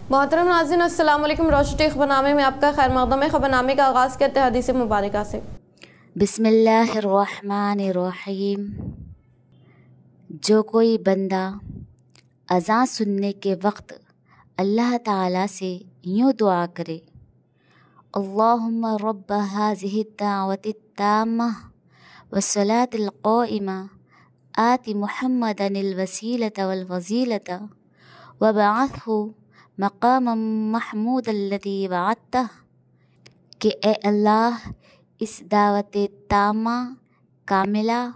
मोहतरम नाज़रीन, अस्सलाम वालेकुम। रोशनी खबरनामे में आपका खैर मक़दम है। खबरनामे का आगाज़ करते हैं हदीस मुबारका से। बिस्मिल्लाहिर्रहमानिर्रहीम। जो कोई बंदा अज़ान सुनने के वक्त अल्लाह ताला से यूँ दुआ करे, अल्लाहुम्मा रब्ब हाज़िहि दावति ताम्मा वस्सलातिल क़ाइमा आति मुहम्मदनिल वसीलता वल फज़ीलता वबअथहु मक़ामम महमूदल्लज़ी वअदतह, कि ए अल्लाह, इस दावत तामा कामिला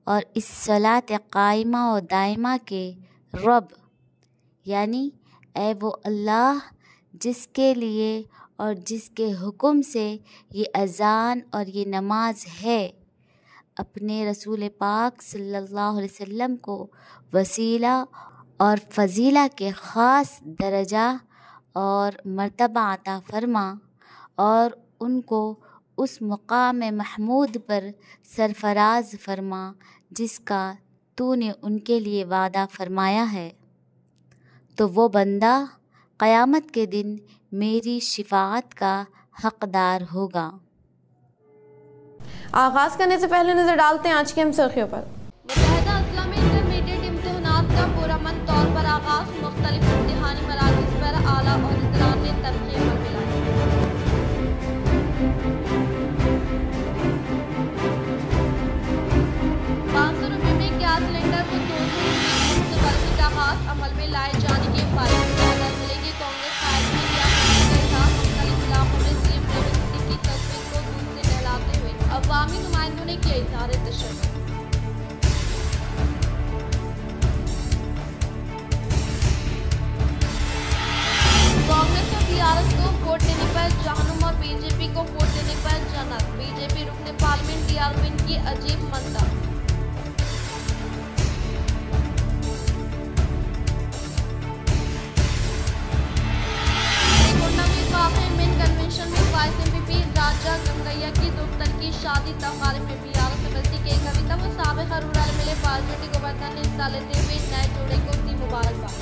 और इस सलात कायमा और दायमा के रब, यानी ए वो अल्लाह जिसके लिए और जिसके हुक्म से ये अज़ान और ये नमाज है, अपने रसूल पाक सल्लल्लाहु अलैहि वसल्लम को वसीला और फ़जीला के ख़ास दर्जा और मर्तबा अता फ़रमा और उनको उस मुक़ाम महमूद पर सरफराज फ़रमा जिसका तूने उनके लिए वादा फ़रमाया है। तो वो बंदा क़यामत के दिन मेरी शिफ़ाअत का हक़दार होगा। आगाज़ करने से पहले नज़र डालते हैं आज की हम सुर्खियों पर। मुत्तहिदा अज़ला में इंटरमीडिएट इम्तिहानात का पुरअमन तौर पर आगाज़, मुख्तलिफ इम्तिहानी मराकिज़ पर आला और इज़रार ने तरक़ी पर मिलाई। 500 रुपये में गैस सिलेंडर को 200 रुपये मुफ्त बरतने का आगाज़, अमल में लाए जाने के ख्वाहिश। जिले की कांग्रेस कायदीन किया मुख्तलिफ इलाकों में सीएम रेवंत सिंह की तस्वीर को दूध से नहलाते हुए अवामी नुमाइंदों ने किया इज़हार तशद्दुद। कांग्रेस और टीआरएस को वोट देने पर जहन्नुम और बीजेपी को वोट देने पर जन्नत। बीजेपी रुकने पार्लियामेंट टीआरएस की अजीब मंशा। गोंडा में वाक़े मेन कन्वेंशन में वाइस एमपी राजा गंगैया की दोख्तर की शादी तकारीब में बीआरएस एमएलसी के कविता व साबिक़ रूरल एमएलए बाजोटी गवर्नर ने हिस्सा लेते हुए नए जोड़े को दी मुबारकबाद।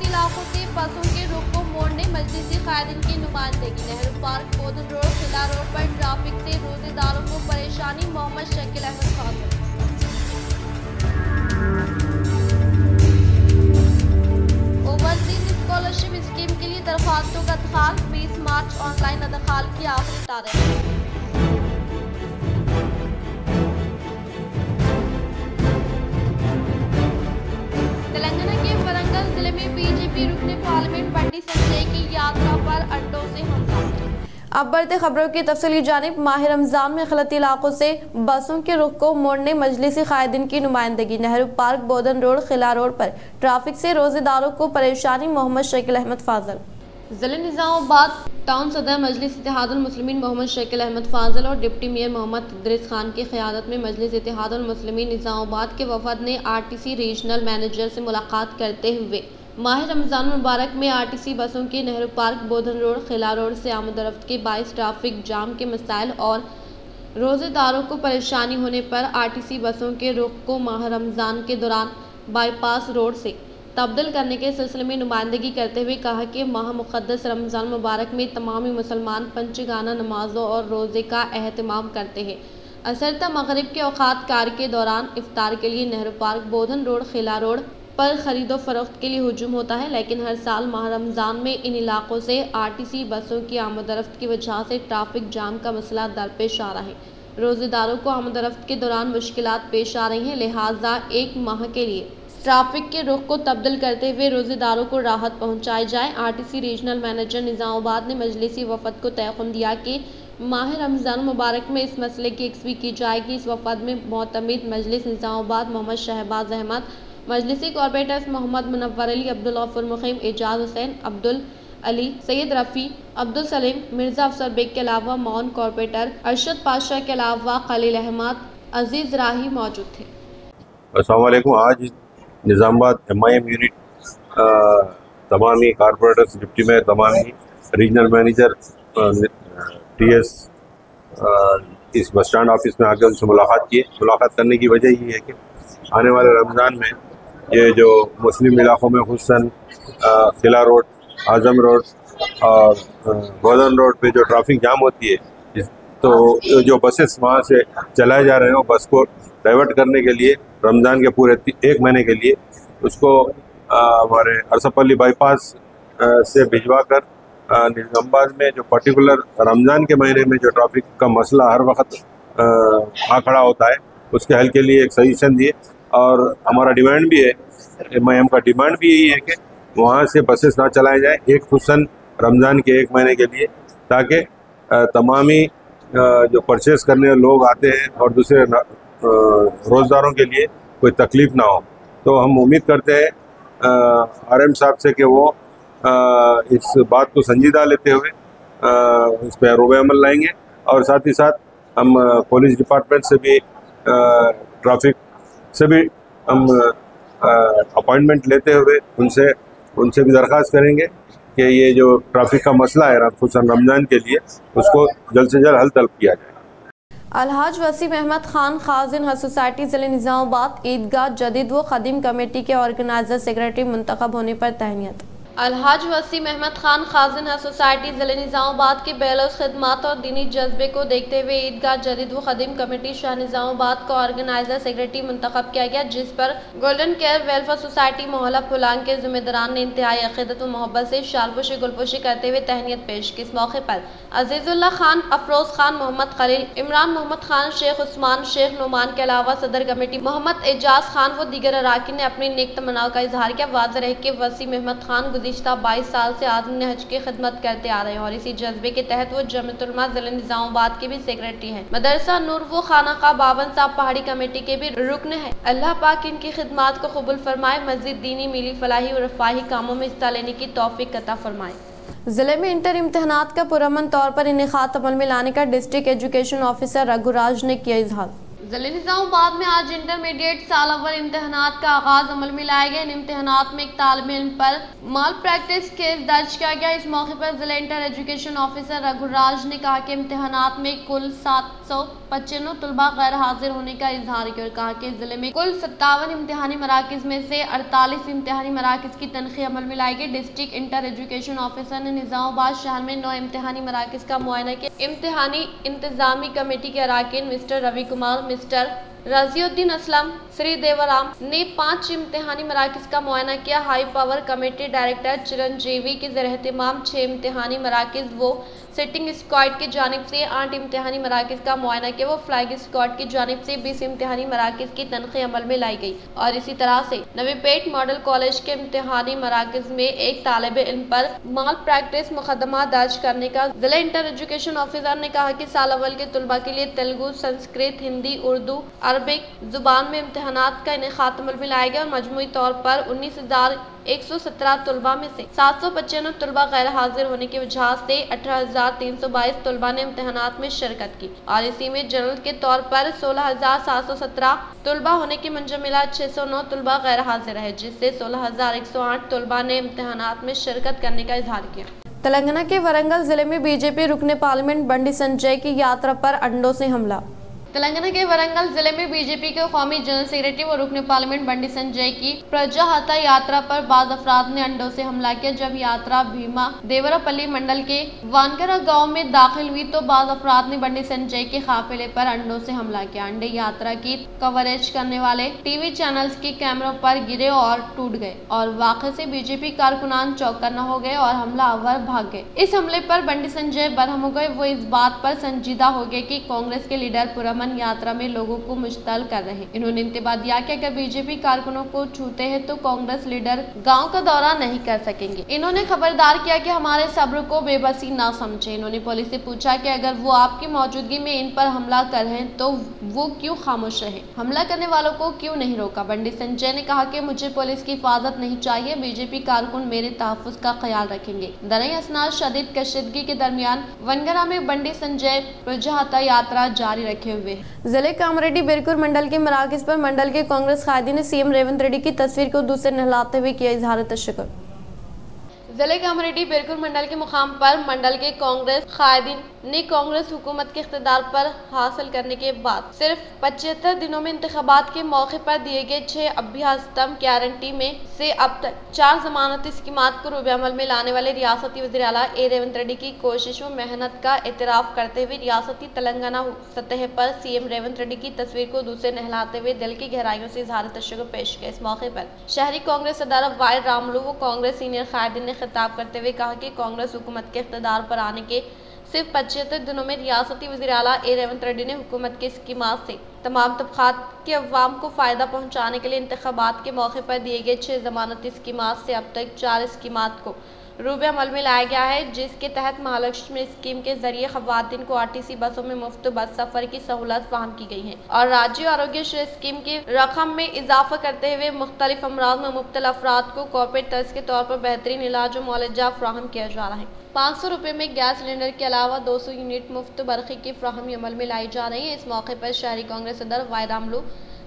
इलाकों से बसों के रुख को मोड़ने मजलिसी कायदीन की नुमाइंदगी। Nehru park, Bodhan road, Khila road पर ट्रैफिक से रोजेदारों को परेशानी। मोहम्मद शकील अहमद फाजिल। ओवरसीज स्कॉलरशिप स्कीम के लिए दरख्वास्तों का दखाल, 20 मार्च ऑनलाइन दखाल की आखिरी तारीख। तेलंगाना के वरंगल जिले में बीजेपी रुकने पार्लियामेंट बंडी संजय की यात्रा पर अड्डों से हमला। अब बढ़ते खबरों की तफसीली जानिब। माह रमजान में खलती इलाकों से बसों के रुख को मोड़ने मजलिसी कायदीन की नुमाइंदगी। Nehru park, Bodhan road, Khila road पर ट्रैफिक से रोजेदारों को परेशानी। मोहम्मद शकील अहमद फाजिल। जिले निज़ामाबाद टाउन सदर मजलिस इत्तेहादुल मुस्लिमीन मोहम्मद शकील अहमद फाजिल और डिप्टी मेयर मोहम्मद इदरीस खान की क़यादत में मजलिस इत्तेहादुल मुस्लिमीन निज़ामाबाद के वफद ने आरटीसी रीजनल मैनेजर से मुलाकात करते हुए माह रमज़ान मुबारक में आरटीसी बसों की Nehru park, Bodhan road, Khila road से आमद-ओ-रफ्त के बाइस ट्रैफिक जाम के मसाइल और रोजेदारों को परेशानी होने पर आरटीसी बसों के रुख को माह रमज़ान के दौरान बाईपास रोड से तब्दील करने के सिलसिले में नुमाइंदगी करते हुए कहा कि माह मुक़द्दस रमज़ान मुबारक में तमामी मुसलमान पंचगाना नमाज़ों और रोज़े का एहतमाम करते हैं। असर ता मगरिब के औक़ात कार के दौरान इफ्तार के लिए Nehru park, Bodhan road, Khila road पर ख़रीदो फरोख्त के लिए हुजूम होता है, लेकिन हर साल माह रमज़ान में इन इलाकों से आरटीसी बसों की आमद-ओ-रफ्त की वजह से ट्रैफिक जाम का मसला दरपेश आ रहा है। रोज़ेदारों को आमद-ओ-रफ्त के दौरान मुश्किलात पेश आ रही हैं, लिहाजा एक माह के लिए ट्रैफिक के रुख को तब्दील करते हुए रोजेदारों को राहत पहुंचाई जाए। आरटीसी रीजनल मैनेजर निज़ामाबाद ने मजलिसी वफद को तयक़ुन दिया कि माह रमज़ान मुबारक में इस मसले की यकसवी की जाएगी। इस वफद में मोतमिद मजलिस निज़ामाबाद मोहम्मद शहबाज अहमद, मजलिसी कॉर्पोरेटर्स मोहम्मद मुनव्वर अली, अब्दुल गफूर मुक़ीम, एजाज हुसैन, अब्दुल अली, सैयद रफ़ी, अब्दुल सलीम, मिर्ज़ा अफसर बेग के अलावा मौन कॉर्पोरेटर अरशद पाशाह के अलावा खलील अहमद, अजीज़ राही मौजूद थे। अस्सलाम वालेकुम। आज निज़ामाबाद MIM यूनिट तमामी कॉर्पोरेटर्स, डिप्टी मेयर, तमामी रीजनल मैनेजर, TS इस बस स्टैंड ऑफिस में आकर उनसे मुलाकात की। मुलाकात करने की वजह ये है कि आने वाले रमज़ान में ये जो मुस्लिम इलाक़ों में खुसूसन किला रोड, आज़म रोड और गोदन रोड पे जो ट्रैफिक जाम होती है, तो जो बसेस वहाँ से चलाए जा रहे हैं, वो बस को डाइवर्ट करने के लिए रमज़ान के पूरे 1 महीने के लिए उसको हमारे अरसपल्ली बाईपास से भिजवा कर निज़ामाबाद में जो पर्टिकुलर रमज़ान के महीने में जो ट्रैफिक का मसला हर वक्त आ खड़ा होता है, उसके हल के लिए एक सजेशन दिए। और हमारा डिमांड भी है, MIM का डिमांड भी यही है कि वहाँ से बसेस ना चलाए जाएँ एक खुसूसन रमज़ान के 1 महीने के लिए, ताकि तमामी जो परचेज़ करने लोग आते हैं और दूसरे रोज़दारों के लिए कोई तकलीफ़ ना हो। तो हम उम्मीद करते हैं RM साहब से कि वो इस बात को संजीदा लेते हुए इस पर रोबे अमल लाएंगे, और साथ ही साथ हम पुलिस डिपार्टमेंट से भी ट्रैफिक से भी हम अपॉइंटमेंट लेते हुए उनसे भी दरख्वास्त करेंगे कि ये जो ट्रैफिक का मसला है खुसूसन रमज़ान के लिए, उसको जल्द से जल्द हल तलब किया जाए। अलहाज वसीम अहमद खान खाजिन हज सोसाइटी ज़िले निज़ामाबाद ईदगाह जदीद व खदीम कमेटी के ऑर्गेनाइजर सेक्रेटरी मुंतखब होने पर तहनीत। अलहाज वसीम अहमद खान खाजिन हज सोसाइटी ज़िले निज़ामाबाद की बेलौस खिदमात और दीनी जज्बे को देखते हुए ईदगाह जदीद व खदीम कमेटी शाह निज़ामाबाद को ऑर्गेनाइजर सेक्रेटरी मुंतखब किया गया, जिस पर गोल्डन केयर वेलफेयर सोसाइटी मोहल्ला फुलांग के जिम्मेदारान ने इंतहाई अक़ीदत व मोहब्बत से शालपोशी गुलपोशी करते हुए तहनीत पेश की। इस मौके पर अजीज़ुल्लाह खान, अफरोज़ खान, मोहम्मद खलील, इमरान मोहम्मद खान, शेख उस्मान, शेख नुमान के अलावा सदर कमेटी मोहम्मद एजाज खान व दीगर अराकीन ने अपनी नेक तमन्नाओं का इजहार किया। वाज़ेह रहे कि वसीम अहमद खान गुज़िश्ता 22 साल से आज़म हज की खिदमत करते आ रहे हैं और इसी जज्बे के तहत वो जमीयत उलमा ज़िले निज़ामाबाद के भी सेक्रेटरी हैं। मदरसा नूर व खानाका बावन साहब पहाड़ी कमेटी के भी रुकन है। अल्लाह पाक इनकी खिदमत को कबूल फरमाए, मज़ीद दीनी, मिली फलाही और रफ़ाही कामों में हिस्सा लेने की तौफीक अता फरमाए। जिले में इंटर इम्तहानात का पुरअमन तौर पर इनेकाद अमल में लाने का डिस्ट्रिक्ट एजुकेशन ऑफिसर रघुराज ने किया इजहार। ज़िले निज़ामाबाद में आज इंटरमीडिएट साल अव्वल इम्तहानात का आगाज अमल में लाया गया। इन इम्तहानात में एक तालिब इल्म पर माल प्रैक्टिस केस दर्ज किया गया। इस मौके पर जिला इंटर एजुकेशन ऑफिसर रघुराज ने कहा कि इम्तहानात में कुल 795 तलबा गैर हाजिर होने का इजहार किया और कहा कि जिले में कुल 57 इम्तहानी मराकिज में से 48 इम्तहानी मराकिज की तनख्वाह अमल में लाई गई। डिस्ट्रिक्ट इंटर एजुकेशन ऑफिसर ने निज़ामाबाद शहर में 9 इम्तहानी मराकिज का मुआयना किया। इम्तहानी इंतजामी कमेटी के अराकीन मिस्टर रवि कुमार, मिस्टर रजीउद्दीन असलम, श्री देवराम ने 5 इम्तहानी मराकिज का मुआयना किया। High power committee director Chiranjeevi के ज़ेर-ए-एहतिमाम 6 इम्तहानी मराकिज वो सिटिंग स्क्वाड की जानिब से 8 इम्तहानी मराकिज का मुआयना किया। वो फ्लाइंग स्क्वाड की जानिब से 20 इम्तहानी मराकिज की तनख्वाह अमल में लाई गई और इसी तरह से नवीपेट मॉडल कॉलेज के इम्तहानी मराकिज में एक तालिब इल्म पर माल प्रैक्टिस मुकदमा दर्ज करने का जिला इंटर एजुकेशन ऑफिसर ने कहा कि साल अव्वल के तलबा के लिए तेलुगु, संस्कृत, हिंदी, उर्दू, अरबिक जुबान में इम्तहानात का इनेकाद अमल में लाया गया और मजमूई तौर पर 19,117 तलबा में से 795 तलबा गैर हाजिर होने की वजह से 18,322 तलबा ने इम्तहानात में शिरकत की और इसी में जनरल के तौर पर 16,717 तलबा होने की मंजमिला 609 तलबा गैर हाजिर है, जिससे 16,108 तलबा ने इम्तहानात में शिरकत करने का इजहार किया। तेलंगाना के वरंगल जिले में बीजेपी रुकने पार्लियामेंट बंडी संजय की यात्रा पर अंडों से हमला। तेलंगाना के वरंगल जिले में बीजेपी के कौमी जनरल सेक्रेटरी व रुकने पार्लियामेंट बंडी संजय की प्रजाहता यात्रा पर बाज़ अफराद ने अंडों से हमला किया। जब यात्रा भीमा देवरापल्ली मंडल के वानकरा गांव में दाखिल हुई तो बाज़ अफराद ने बंडी संजय के काफिले पर अंडों से हमला किया। अंडे यात्रा की कवरेज करने वाले टीवी चैनल्स के कैमरों पर गिरे और टूट गए और वाक़े से बीजेपी कारकुनान चौकन्ना हो गए और हमलावर भाग गए। इस हमले पर बंडी संजय बरहम हो गए। वो इस बात पर संजीदा हो गए कि कांग्रेस के लीडर पुरअमन यात्रा में लोगों को मुश्तल कर रहे हैं। इन्होंने इंतबा दिया कि अगर बीजेपी कारकुनों को छूते हैं तो कांग्रेस लीडर गांव का दौरा नहीं कर सकेंगे। इन्होंने खबरदार किया कि हमारे सब्र को बेबसी ना समझे। इन्होंने पुलिस से पूछा कि अगर वो आपकी मौजूदगी में इन पर हमला कर रहे हैं तो वो क्यों खामोश रहे, हमला करने वालों को क्यों नहीं रोका। बंडी संजय ने कहा कि मुझे पुलिस की हिफाजत नहीं चाहिए, बीजेपी कारकुन मेरे तहफ्फुज़ का ख्याल रखेंगे। दरअसल असनाद शदीद कशीदगी के दरमियान वनगरा में बंडी संजय प्रजाहता यात्रा जारी रखे हुए। जिले कामरेड्डी बिरकुर मंडल के मराकज पर मंडल के कांग्रेस कायदी ने सीएम रेवंत रेड्डी की तस्वीर को दूध से नहलाते हुए किया इजहार तशक्कुर। जिले के अमरेडी बिरकुल मंडल के मुकाम पर मंडल के कांग्रेस कायदीन ने कांग्रेस हुकूमत के इख्तिदार पर हासिल करने के बाद सिर्फ 75 दिनों में इंतखाबात के मौके पर दिए गए 6 अभ्यासतम गारंटी में से अब तक 4 जमानती स्कीमात को रूबे अमल में लाने वाले रियासती वज़ीर आला ए रेवंत रेड्डी की कोशिश व मेहनत का एतराफ़ करते हुए रियासती तेलंगाना सतह पर सीएम रेवंत रेड्डी की तस्वीर को दूसरे नहलाते हुए दिल की गहराइयों से इजहार तशक्कुर पेश किया। इस मौके पर शहरी कांग्रेस सदर वाई रामलू व कांग्रेस सीनियर कायदीन ने खिताब करते हुए कहा कि कांग्रेस हुकूमत के इख्तिदार पर आने के सिर्फ 75 दिनों में रियासती वज़ीर आला ए रेवंत रेड्डी ने हुकूमत की स्कीमात से तमाम तबकात के अवाम को फ़ायदा पहुँचाने के लिए इंतखाबात के मौके पर दिए गए 6 जमानती स्कीमात से अब तक 4 स्कीमात को रूबे अमल में लाया गया है, जिसके तहत महालक्ष्मी स्कीम के जरिए खवातीन को आरटीसी बसों में मुफ्त बस सफर की सहूलत फराहम की गई है और राज्य आरोग्य स्कीम की रकम में इजाफा करते हुए मुख्तलिफ अमराज में मुब्तला अफराद को कॉर्पोरेट तर्ज के तौर पर बेहतरीन इलाज और मुआवजा फराहम किया जा रहा है। 500 रुपये में गैस सिलेंडर के अलावा 200 यूनिट मुफ्त बरक़ी की फ्राहमी अमल में लाई जा रही है। इस मौके पर शहरी कांग्रेस सदर वाई रामलू,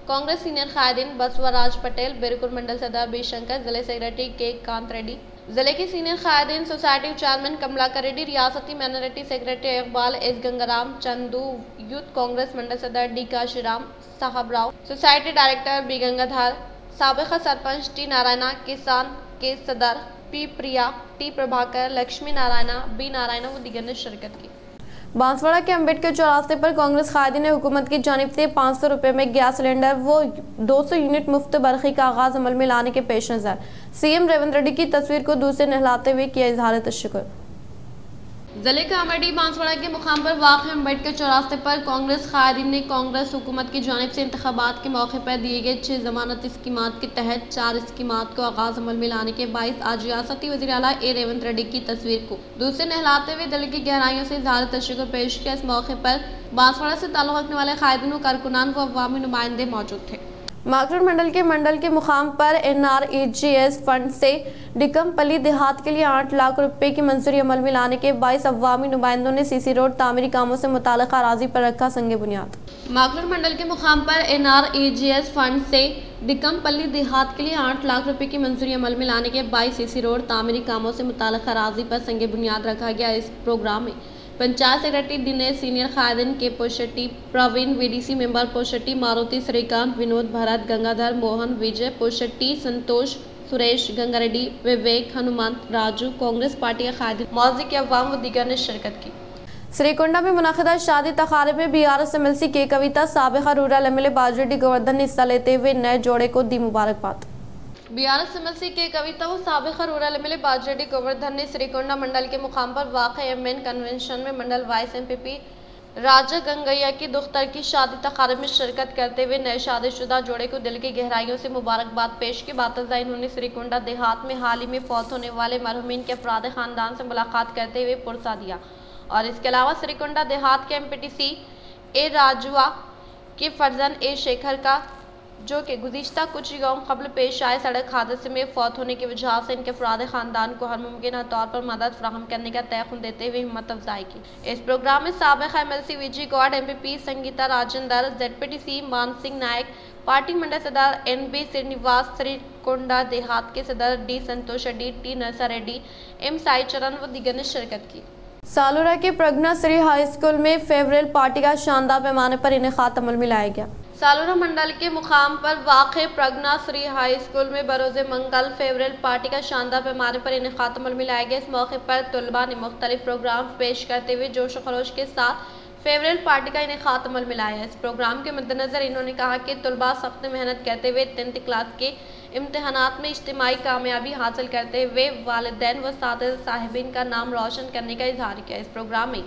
कांग्रेस सीनियर कायदीन बसवराज पटेल, बिरकुल मंडल सदर बी शंकर, जिले सेक्रेटरी के कांत रेड्डी, जिले के सीनियर कायदीन सोसाइटी चेयरमैन कमलाकर रेड्डी, रियासती minority secretary Iqbal S Gangaram, Chandu, youth Congress मंडल सदर डी काशीराम साहब Rao, society director B Gangadhar, साबिक़ा सरपंच टी नारायणा, किसान के सदर P Priya, T Prabhakar, Lakshmi Narayana, B Narayana व दीगर ने शिरकत की। बांसवाड़ा के अम्बेडकर चौरास्ते पर कांग्रेस कायदीन ने हुकूमत की जानिब से 500 रुपये में गैस सिलेंडर व 200 यूनिट मुफ्त बरक़ी का आगाज अमल में लाने के पेश नज़र सीएम रेवंत रेड्डी की तस्वीर को दूसरे नहलाते हुए किया इजहार तशक्कुर। जिले के अमरेडी बांसवाड़ा के मुकाम पर वाक़ अम्बेडकर चौरास्ते पर कांग्रेस कायदीन ने कांग्रेस हुकूमत की जानिब से इंतखाबात के मौके पर दिए गए 6 जमानती स्कीमात के तहत 4 स्कीमात को आगाज अमल में लाने के बाइस आज रियासती वज़ीर आला ए रेवंत रेड्डी की तस्वीर को दूसरे नहलाते हुए दिल की गहराइयों से इजहार तशक्कुर पेश किया। इस मौके पर बांसवाड़ा से ताल्लुक़ रखने वाले कायदीन व कारकुनान व अवामी नुमाइंदे मौजूद थे। माकरन मंडल के मुकाम पर NREGS फंड से डिकमपल्ली देहात के लिए 8 लाख रुपए की मंजूरी अमल में लाने के 22 अवामी नुमाइंदों ने सीसी रोड तामीरी कामों से मुताल्लिक़ अराज़ी पर रखा संग बुनियाद। माकरन मंडल के मुकाम पर NREGS फंड से डिकमपल्ली देहात के लिए 8 लाख रुपए की मंजूरी अमल में लाने के 22 सीसी रोड तामीरी कामों से मुताल्लिक़ अराज़ी पर संग बुनियाद रखा गया। इस प्रोग्राम में पंचायत सेक्रेटरी दिनेश, सीनियर कायदीन के पोशेट्टी, प्रवीण, VDC मेंबर पोशेट्टी, मारुति, श्रीकांत, विनोद, भरत, गंगाधर, मोहन, विजय पोशेट्टी, संतोष, सुरेश, गंगारेड्डी, विवेक, हनुमंत, राजू, कांग्रेस पार्टी के कायदीन, मौजी के अवाम व दीगर ने शिरकत की। श्रीकुंडा में मुनक़िदा शादी तक़ारिब में BRS MLC के कविता, साबिक़ा रूरल MLA बाजरेड्डी गोवर्धन ने हिस्सा लेते हुए नए जोड़े को दी मुबारकबाद। BRS MLC के कविता व साबिक़ा रूरल MLA बाजरेड्डी गोवर्धन ने श्रीकुंडा मंडल के मुकाम पर वाक़ MN कन्वेंशन में मंडल वाइस MPP राजा गंगैया की दुख्तर की शादी तक़ारिब में शिरकत करते हुए नए शादीशुदा जोड़े को दिल की गहराइयों से मुबारकबाद पेश की। बातज़ा इन्होंने श्रीकुंडा देहात में हाल ही में फौत होने वाले मरहूमीन के अफराद ख़ानदान से मुलाकात करते हुए पुरसा दिया और इसके अलावा श्रीकुंडा देहात के MPTC ए राजुआ के फर्जन ए शेखर का, जो कि गुज़िश्ता कुछ यौम कबल पेश आए सड़क हादसे में फौत होने की वजह से इनके अफराद ख़ानदान को हर मुमकिन तौर पर मदद फराहम करने का तयक़ुन देते हुए हिम्मत अफजाई की। इस प्रोग्राम में साबिक़ा MLC VG Gaur, MPP Sangeeta Rajendra, ZPTC मान सिंह नायक, पार्टी मंडल सदर NB श्रीनिवास, श्रीकुंडा देहात के सदर D संतोष रेड्डी, T नरसा रेड्डी, M साई चरण व दीगर ने शिरकत की। सालूरा के प्रज्ञा श्री हाई स्कूल में फेवरल पार्टी का शानदार पैमाने पर इनेकाद अमल में लाया गया। सालूरा मंडल के मुकाम पर वाक़े प्रज्ञा श्री हाई स्कूल में बरोज़े मंगल फेवरल पार्टी का शानदार पैमाने पर इनेकाद अमल में लाया गया। इस मौके पर तलबा ने मुख्तलिफ प्रोग्राम पेश करते हुए जोश व खरोश के साथ फेवरल पार्टी का इनेकाद अमल में लाया। इस प्रोग्राम के मद्देनज़र इन्होंने कहा कि तलबा सख्त मेहनत करते हुए 10th क्लास के इम्तहानात में इज्तिमाई कामयाबी हासिल करते हुए वालिदैन व साहिबीन का नाम रोशन करने का इजहार किया। इस प्रोग्राम में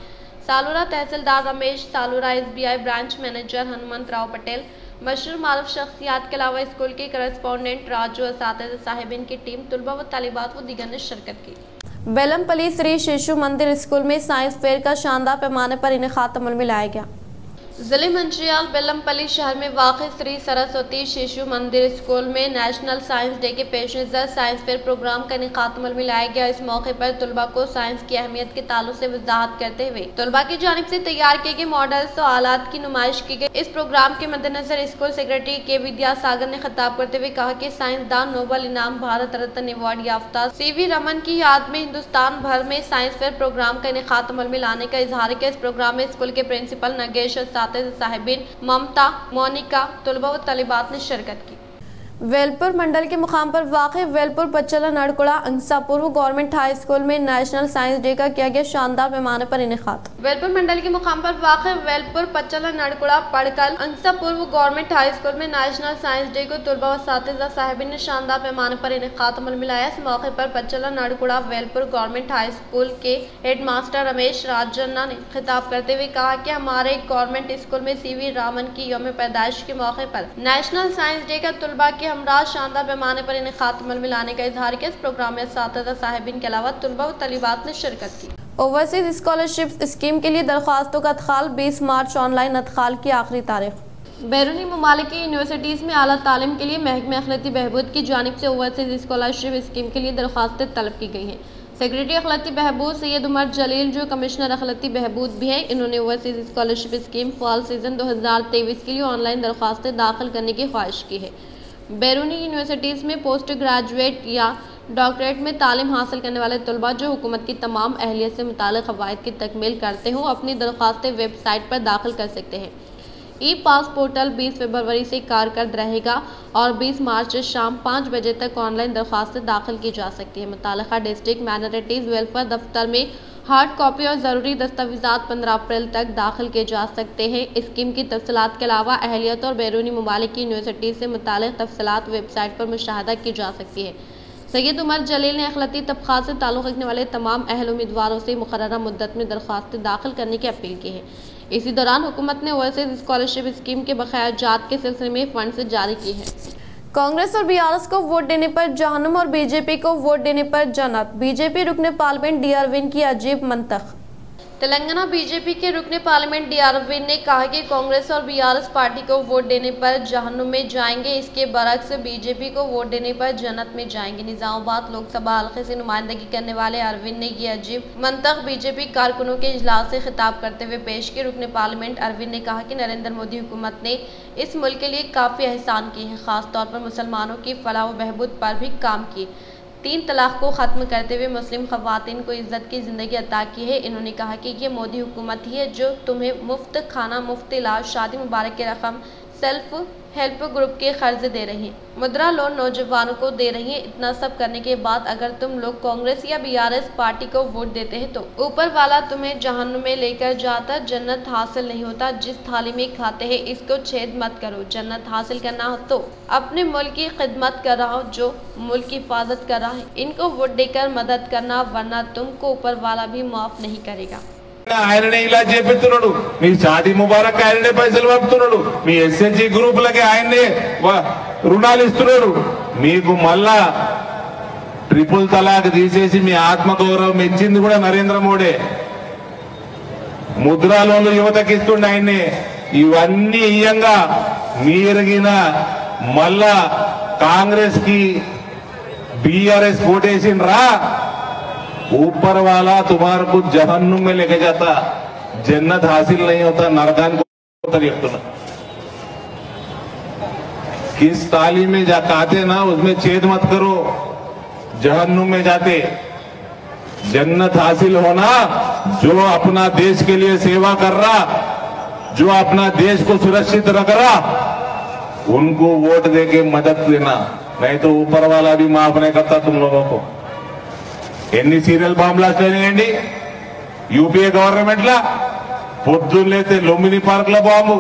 Salura tehsildar Ramesh, Salura SBI branch manager Hanumant Rao Patel, मशहूर मारूफ शख्सियात के अलावा स्कूल के करस्पॉन्डेंट राजू, साहिबीन की टीम, तुलबा व तालिबात व दीगर ने शिरकत की। बेलमपल्ली श्री शिशु मंदिर स्कूल में साइंस फेयर का शानदार पैमाने पर इनेकाद अमल में लाया गया। जिले मंचियाल बेलमपल्ली शहर में वाक़ श्री सरस्वती शिशु मंदिर स्कूल में नेशनल साइंस डे के पेश नज़र साइंस फेयर प्रोग्राम का इनेकाद अमल में लाया गया। इस मौके पर तलबा को साइंस की अहमियत के ताल्लुक से वजाहत करते हुए तलबा की जानिब से तैयार किए गए मॉडल्स और आलात की नुमाइश की गई। इस प्रोग्राम के मद्देनजर स्कूल सेक्रेटरी के विद्यासागर ने खिताब करते हुए कहा कि साइंसदान नोबल इनाम भारत रत्न अवार्ड याफ्ता CV रमन की याद में हिंदुस्तान भर में साइंस फेयर प्रोग्राम का इनेकाद अमल में लाने का इजहार किया। इस प्रोग्राम में स्कूल के प्रिंसिपल नगेश, साहिबीन ममता, मोनिका, तलबा व तलिबात ने शिरकत की। वेलपुर मंडल के मुकाम पर वाक़ वेलपुर पचला नड़कुड़ा अंसापुर गवर्नमेंट हाई स्कूल में नेशनल साइंस डे का किया गया शानदार पैमाने पर इनेकाद। वेलपुर मंडल के मुकाम पर वाक़ वेलपुर पचला नड़कुड़ा पड़कल अंसापुर गवर्नमेंट हाई स्कूल में नेशनल साइंस डे को तलबा व साथिज़ा साहिबीन ने शानदार पैमाने पर इनेकाद अमल में लाया। इस मौके पर पचला नड़कुड़ा वेलपुर गवर्नमेंट हाई स्कूल के हेड मास्टर रमेश राजन्ना ने खिताब करते हुए कहा कि हमारे गवर्नमेंट स्कूल में CV रमन की यौम पैदाइश के मौके पर नेशनल साइंस डे का तलबा के हमरा शानदार पैमाने पर इनेकाद अमल में लाने का इजहार किया। इस प्रोग्राम में साथिज़ा साहिबीन के अलावा तलबा व तलिबात ने शिरकत की। ओवरसीज स्कॉलरशिप स्कीम के लिए दरख्वास्तों का अदखाल 20 मार्च, ऑनलाइन अदखाल की आखिरी तारीख। बैरूनी ममालिक की यूनिवर्सिटीज़ में आला तालीम के लिए महकमे अखलाती बहबूद की जानिब से ओवरसीज स्कॉलरशिप स्कीम के लिए दरख्वास्तें तलब की गई हैं। सेक्रेटरी अखलाती बहबूद सैयद उमर जलील, जो कमिश्नर अखलाती बहबूद भी हैं, इन्होंने overseas scholarship scheme fall season 2023 के लिए ऑनलाइन दरख्वास्तें दाखिल करने की ख्वाहिश की है। बैरूनी यूनिवर्सिटीज़ में पोस्ट ग्रेजुएट या डॉक्टरेट में तालीम हासिल करने वाले तलबा जो हुकूमत की तमाम अहलियत से मुताल्लिक़ क़वाइद की तकमील करते हों अपनी दरख्वास्तें वेबसाइट पर दाखिल कर सकते हैं। ई-पास पोर्टल 20 फरवरी से कारकर्द रहेगा और 20 मार्च शाम 5 बजे तक ऑनलाइन दरख्वास्तें दाखिल की जा सकती है। मुताल्लिक़ा डिस्ट्रिक्ट माइनॉरिटीज़ वेलफेयर दफ्तर में हार्ड कॉपी और ज़रूरी दस्तावेज़ात 15 अप्रैल तक दाखिल किए जा सकते हैं। स्कीम की तफसीलात के अलावा अहलियत और बैरूनी ममालिक की यूनिवर्सिटी से मुताल्लिक़ तफसीलात वेबसाइट पर मुशाहदा की जा सकती है। सैयद उमर जलील ने अखलाती तबक़ात से ताल्लुक़ रखने वाले तमाम अहल उम्मीदवारों से मुक़र्ररा मुद्दत में दरख्वास्तें दाखिल करने की अपील की है। इसी दौरान हुकूमत ने ओवरसीज स्कॉलरशिप स्कीम के बकाया जात के सिलसिले में फंड जारी की है। कांग्रेस और BRS को वोट देने पर जहन्नुम और बीजेपी को वोट देने पर जन्नत। बीजेपी रुकने पार्लियामेंट डी अरविंद की अजीब मंतख। तेलंगाना बीजेपी के रुकने पार्लियामेंट डी अरविंद ने कहा कि कांग्रेस और BRS पार्टी को वोट देने पर जहन्नुम में जाएंगे, इसके बरक्स बीजेपी को वोट देने पर जन्नत में जाएंगे। निजामाबाद लोकसभा हल्के से नुमाइंदगी करने वाले अरविंद ने ये अजीब मंतख बीजेपी कारकुनों के इजलास से खिताब करते हुए पेश की। रुकने पार्लियामेंट अरविंद ने कहा कि नरेंद्र मोदी हुकूमत ने इस मुल्क के लिए काफ़ी एहसान किए हैं, खासतौर पर मुसलमानों की फलाह व बहबूद पर भी काम किए। 3 तलाक को ख़त्म करते हुए मुस्लिम ख़वातीन को इज़्ज़त की ज़िंदगी अता की है। इन्होंने कहा कि ये मोदी हुकूमत ही है जो तुम्हें मुफ्त खाना, मुफ्त इलाज, शादी मुबारक की रकम, सेल्फ हेल्प ग्रुप के कर्ज दे रही हैं, मुद्रा लोन नौजवानों को दे रही हैं। इतना सब करने के बाद अगर तुम लोग कांग्रेस या BRS पार्टी को वोट देते हैं तो ऊपर वाला तुम्हें जहन्नुम में लेकर जाता, जन्नत हासिल नहीं होता। जिस थाली में खाते हैं इसको छेद मत करो। जन्नत हासिल करना हो तो अपने मुल्क की खिदमत कर रहा हो, जो मुल्क की हिफाजत कर रहा है, इनको वोट देकर मदद करना, वरना तुमको ऊपर वाला भी माफ नहीं करेगा। ఆయననే ఇలా చేపిస్తున్నాడు, మీ షాదీ ముబారక్ ఆయననే పైసలు పంపుతున్నాడు, మీ SHG గ్రూపులకి ఆయన్నే రుణాలు ఇస్తున్నాడు. మీకు మళ్ళా ట్రిపుల్ తలాక్ తీసేసి మీ ఆత్మగౌరవం ఇచ్చింది కూడా నరేంద్ర మోడీ. ముద్రా లోన్లు యువతకి ఇస్తుండే ఆయన్నే. ఇవన్నీ ఇయ్యంగా మీరగిన మళ్ళా కాంగ్రెస్ కి BRS ఓటేసిండ్రా, ऊपर वाला तुम्हारे को जहन्नुम में लेके जाता, जन्नत हासिल नहीं होता, नरकान को तरीक़। किस तालीम में जाते ना उसमें छेद मत करो, जहन्नुम में जाते। जन्नत हासिल होना जो अपना देश के लिए सेवा कर रहा, जो अपना देश को सुरक्षित रख रहा, उनको वोट देके मदद देना, नहीं तो ऊपर वाला भी माफ नहीं करता तुम लोगों को। ఎన్ని సీరియల్ బాంబులు వస్తాయండి యూపీఏ గవర్నమెంట్ లా? పొద్దున్న లేతే లుంబిని పార్క్ లో బాంబు,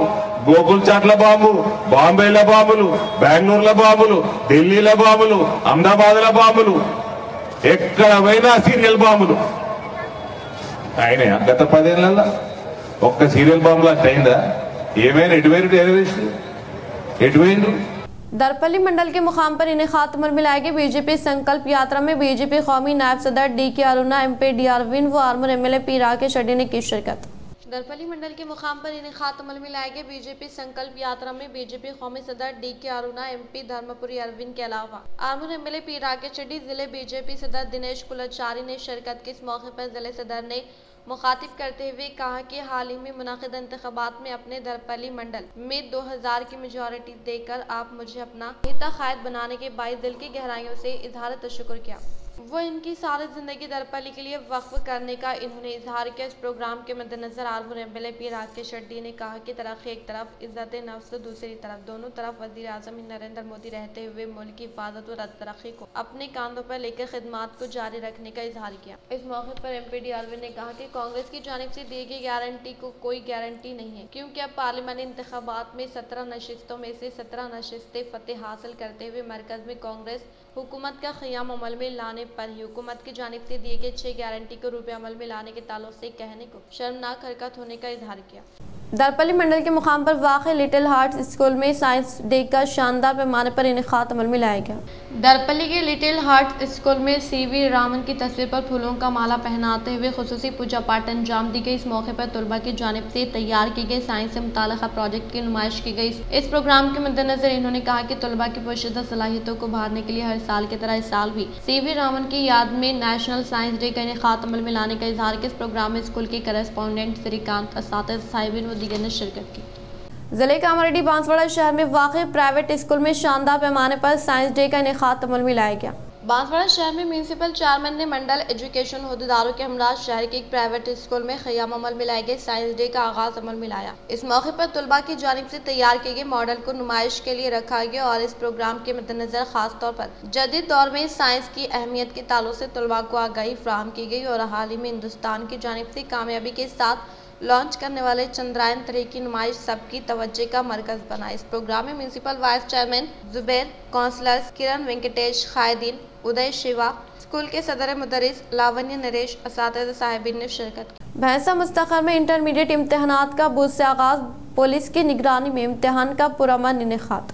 గోకుల్ చాట్ల బాంబు, బాంబేలో బాంబులు, బెంగళూరులో బాంబులు, ఢిల్లీలో బాంబులు, అహ్మదాబాద్ లో బాంబులు, ఎక్కడ పోయినా సీరియల్ బాంబులు. ఆయన గత 10 ఏళ్లలో ఒక్క సీరియల్ బాంబులు అట్ట అయిందా? ఏమైనా ఎటువైన టెర్రరిస్ట్ ఎటువైండు? दरपल्ली मंडल के मुकाम पर इनेकाद अमल में लाए गए बीजेपी संकल्प यात्रा में बीजेपी कौमी नायब सदर DK Aruna, MP D Arvind व आर्मर MLA पी राकेश रेड्डी ने की शिरकत। दरपली मंडल के मुकाम पर इनेकात अमल में लाए गए बीजेपी संकल्प यात्रा में बीजेपी कौमी सदर DK अरुणा, MP धर्मपुरी अरविंद के अलावा आर्मूर MLA पी राकेश रेड्डी, जिले बीजेपी सदर दिनेश कुलचारी ने शिरकत की। इस मौके पर जिले सदर ने मुखातिब करते हुए कहा कि हाल ही में मुनाकिद इंतखाबात में अपने दरपली मंडल में 2000 की मेजॉरिटी देकर आप मुझे अपना नेता कायद बनाने के बाईस दिल की गहराइयों से इजहार तशक्कुर किया। वो इनकी सारी जिंदगी दरपली के लिए वक्फ करने का इन्होंने इजहार किया। इस प्रोग्राम के मद्देनजर आर्मूर MLA पी राकेश रेड्डी ने कहा कि तरक्की एक तरफ, इज्जत नफ्स दूसरी तरफ, दोनों तरफ वजीर आजम नरेंद्र मोदी रहते हुए मुल्क की हिफाजत और तरक्की को अपने कांधों पर लेकर खिदमात को जारी रखने का इजहार किया। इस मौके पर MP अरविंद ने कहा कि कांग्रेस की जानिब से दी गई गारंटी को कोई गारंटी नहीं है, क्योंकि अब पार्लियामानी इंतखाबात में 17 नशिस्तों में से 17 नशिस्तें फतेह हासिल करते हुए मरकज में कांग्रेस हुकूमत का क़याम अमल में लाने पर ही हुकूमत की जानिब से दिए गए 6 गारंटी को रुपये अमल में लाने के ताल्लुक से कहने को शर्मनाक हरकत होने का इजहार किया। दरपली मंडल के मुकाम पर वाक़ लिटिल हार्ट्स स्कूल में साइंस डे का शानदार पैमाने पर इनेकात अमल में लाया गया। दरपली के लिटिल हार्ट्स स्कूल में CV रामन की तस्वीर पर फूलों का माला पहनाते हुए खुसूसी पूजा पाठ अंजाम दी गई। इस मौके पर तलबा की जानिब से तैयार की गई साइंस से मुताल्लिक़ प्रोजेक्ट की नुमाइश की गई। इस प्रोग्राम के मद्देनजर इन्होंने कहा कि तलबा की पोशीदा सलाहियतों को उभारने के लिए हर साल की तरह इस साल भी CV रामन की याद में नेशनल साइंस डे का इनेकात अमल में लाने का इजहार किया। इस प्रोग्राम में स्कूल के करस्पॉन्डेंट श्रीकांत, असातिज़, साहिबीन व दीगर ने शिरकत की। जिले कामारेड्डी बांसवाड़ा शहर में वाक़ प्राइवेट स्कूल में शानदार पैमाने पर साइंस डे का इनेकात अमल में लाया गया। बांसवाड़ा शहर में म्यूनसिपल चेयरमैन ने मंडल एजुकेशन ओहदेदारों के हमरा शहर के एक प्राइवेट स्कूल में क़याम अमल में लाए गए साइंस डे का आगाज अमल में लाया। इस मौके पर तलबा की जानिब से तैयार किए गए मॉडल को नुमाइश के लिए रखा गया और इस प्रोग्राम के मद्देनजर खास तौर पर जदीद दौर में साइंस की अहमियत के ताल्लुक से तलबा को आगाही फ्राहम की गई और हाल ही में हिंदुस्तान की जानिब से कामयाबी के साथ लॉन्च करने वाले चंद्रायन 3 की नुमाइश सबकी तवज्जो का मरकज बना। इस प्रोग्राम में municipal vice chairman Zubair, councillors Kiran Venkatesh, कायदीन उदय शिवा, स्कूल के सदर मुदर्रिस लावण्य नरेश, असातिज़, साहिबीन ने शिरकत की। भैंसा मुस्तखर में इंटरमीडिएट इम्तहानात का बूथ से आगाज, पुलिस की निगरानी में इम्तहान का पुरअमन इनेकात।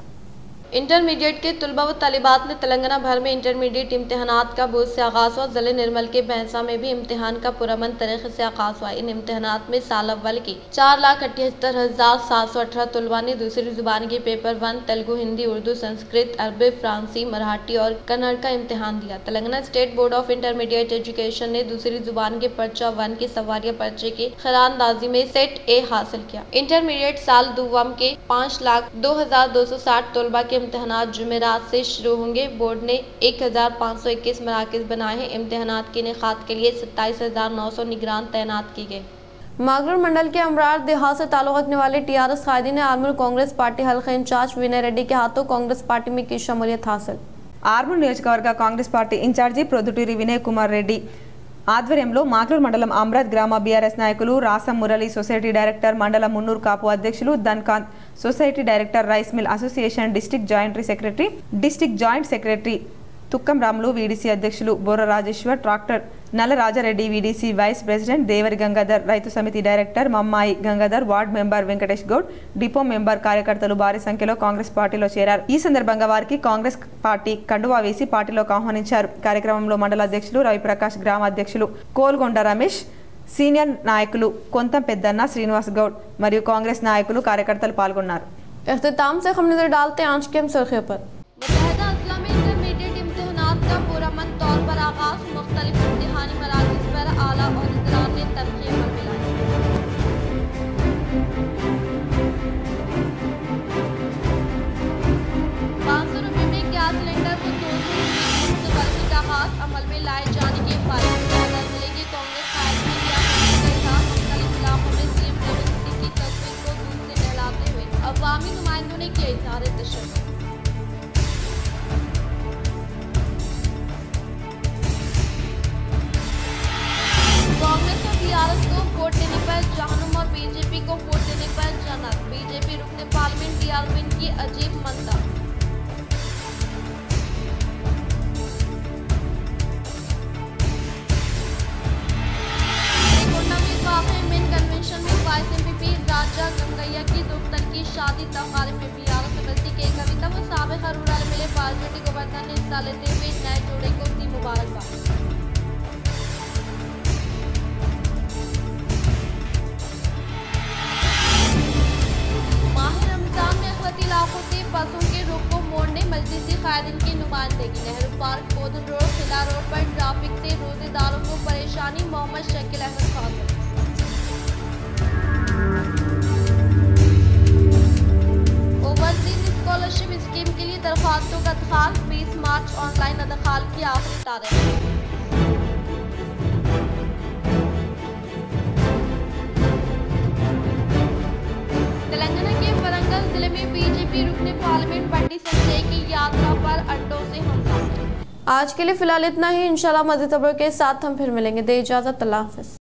इंटरमीडिएट के तलबा व तालिबात में तेलंगाना भर में इंटरमीडिएट इम्तहानात का बूथ से आगाज़ हुआ। ज़िले निर्मल के भैंसा में भी इम्तहान का पुरअमन तरीके से आगाज़ हुआ। इन इम्तहानात में साल अव्वल की 4,78,718 तलबा ने दूसरी जुबान के पेपर 1 तेलुगु, हिंदी, उर्दू, संस्कृत, अरबी, फ्रांसी, मराठी और कन्नड़ का इम्तहान दिया। Telangana state board of intermediate education ने दूसरी जुबान के पर्चा 1 के सवालिया पर्चे की खिरानदाजी में सेट A हासिल किया। इंटरमीडिएट साल दुव्वम के 5,02,260 तलबा के इम्तहानात जुमेरात से शुरू होंगे। बोर्ड ने 1,521 मराकिज बनाए हैं। इम्तहानात के इनेकात के लिए 27,900 निगरान तैनात की गए। मागरूर मंडल के अमरार देहात से ताल्लुक़ रखने वाले TRS कायदीन ने आर्मूर कांग्रेस पार्टी हल्का इंचार्ज विनय रेड्डी के हाथों कांग्रेस पार्टी में की शमूलियत हासिल। ఆర్మూర్ నియోజకవర్గ కాంగ్రెస్ పార్టీ ఇన్ఛార్జి ప్రొద్దుటూరి వినయ్ కుమార్ రెడ్డి ఆధ్వర్యంలో మాగ్లూర్ మండలం అమ్రాద్ గ్రామ BRS నాయకులు రాసం మురళి, సొసైటీ డైరెక్టర్, మండల మున్నూరు కాపు అధ్యక్షులు Dhankanth, society director, rice mill association district joint secretary Tukkam Ramulu, VDC అధ్యక్షులు Borra Rajeshwar, tractor Nalla Rajareddy, VDC vice president Devari Gangadhar, రైతు సమితి director Mammayi Gangadhar, ward member Venkatesh Goud, depot member, కార్యకర్తలు భారీ సంఖ్యలో కాంగ్రెస్ పార్టీలో చేరారు. ఈ సందర్భంగా వారికి కాంగ్రెస్ పార్టీ కండువా వేసి పార్టీలోకి ఆహ్వానించారు. కార్యక్రమంలో మండల అధ్యక్షులు రవిప్రకాష్, గ్రామ అధ్యక్షులు కోల్గొండ రమేష్, సీనియర్ నాయకులు కొంతం పెద్దన్న, శ్రీనివాస్ గౌడ్ మరియు కాంగ్రెస్ నాయకులు కార్యకర్తలు పాల్గొన్నారు. इख्तिताम से हम नजर डालते हैं आज के हम सुर्खियों पर। मुत्तहदा अजला में इंटरमीडिएट इम्तहानात का पुरअमन तौर पर आगाज, मुख्तलिफ इम्तिहानी मराकिज़ पर आला ओहदेदार ने तरक्की अमल में लाई। ₹500 में गैस सिलेंडर को 200 मुफ्त करने का आगाज, अमल में लाए जाने के फायदे जिले की कांग्रेस कायदीन ने मुख्तलिफ इलाकों में CM यूनिवर्सिटी की तस्वीर को दूध से नहलाते हुए अवामी नुमाइंदों ने किया इज़हार तशक्कुर। कांग्रेस और TRS को वोट देने पर जहन्नुम और बीजेपी को वोट देने पर जन्नत, बीजेपी रुकने पार्लियामेंट अरविंद की अजीब मंशा। गोंडा में वाक़े मेन कन्वेंशन में वाइस MPP राजा गंगैया की दोपहर की शादी तकारीब में TRS सदस्य के कविता व साबिक़ रूरल MLA पार्टी गवर्नर ने हिस्सा लेते हुए नए जोड़े को दी मुबारकबाद। कायदीन की नुमाइंदगी। Nehru park Bodhan road Khila road पर ट्रैफिक से रोजेदारों को परेशानी। Mohammed Shakeel Ahmed Khan. Overseas scholarship scheme के लिए दरख्वास्तों का दखाल 20 मार्च ऑनलाइन दखाल की आखिरी तारीख। तेलंगाना के वरंगल जिले में बीजेपी रुकने पार्लियामेंट बंडी संजय की यात्रा पर अड्डों से हमला। आज के लिए फिलहाल इतना ही। इंशाल्लाह मज़ीद खबरों के साथ हम फिर मिलेंगे। दे इजाज़त, अल्लाह हाफ़िज़।